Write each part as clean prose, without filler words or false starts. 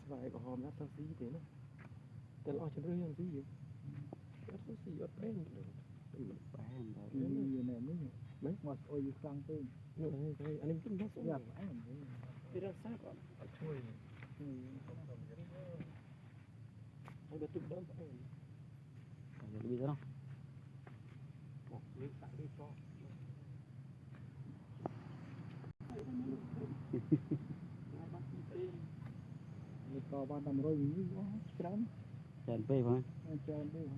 vài có hòm rất sao xí thế nóแต่เราจะเรื่องที่อยู่รัฐสีอดแป้งเลยแป้งนี่อยู่ในนี่ไม่หมดโอ้ยคลังเองนี่อันนี้เป็นรัฐอยากแป้งเป็นรัฐทราบอ่ะช่วยให้กระตุ้นเริ่มแป้งอย่าดีแล้วบอกเรื่องต่างที่ชอบนี่ก็บ้านทำร้อยวิ่งวะครับแจนเป้ไหมแจนเป้ไหม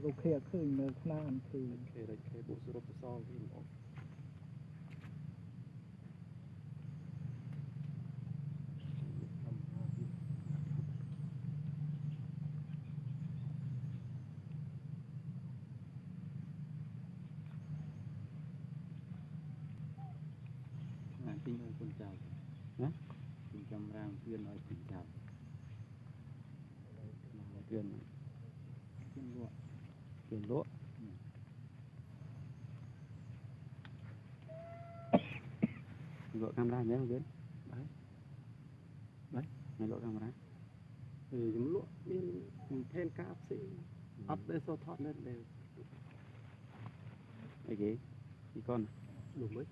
โอเคขึ้นเลยขนาดคือโอเคบุษรบซองที่ออกจริงเลยคุณจับนะจริงจำรางเพื่อนน้อยคุณจับเพื่อนลวกเพื่อนลวกlụa camera nhé không biết đấy đấy này lụa camera thì chúng lụa miền thêm cáp sĩ up đây so thoát lên đều cái gì con đủ mấy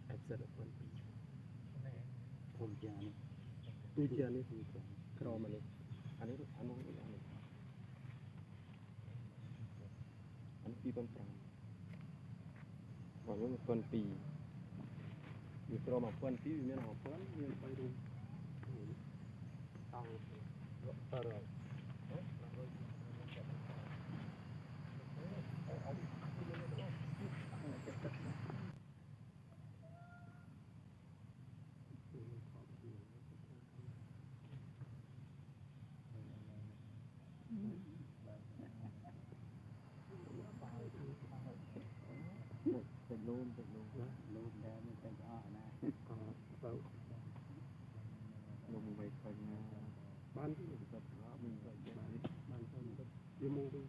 em sẽ được phân hôm giờ này tôi giờ này thì cro mà này anh ấy anh pi con tròn còn những con piมีโปรมาควันที่มีหน้าควันมีไปดูตังตลอดเป็นลูนแล้วมันเป็นอ้อนะเราลงไปคนบ้านที่อยู่กับเรามีบ้านเท่านั้นก็ยังมองดู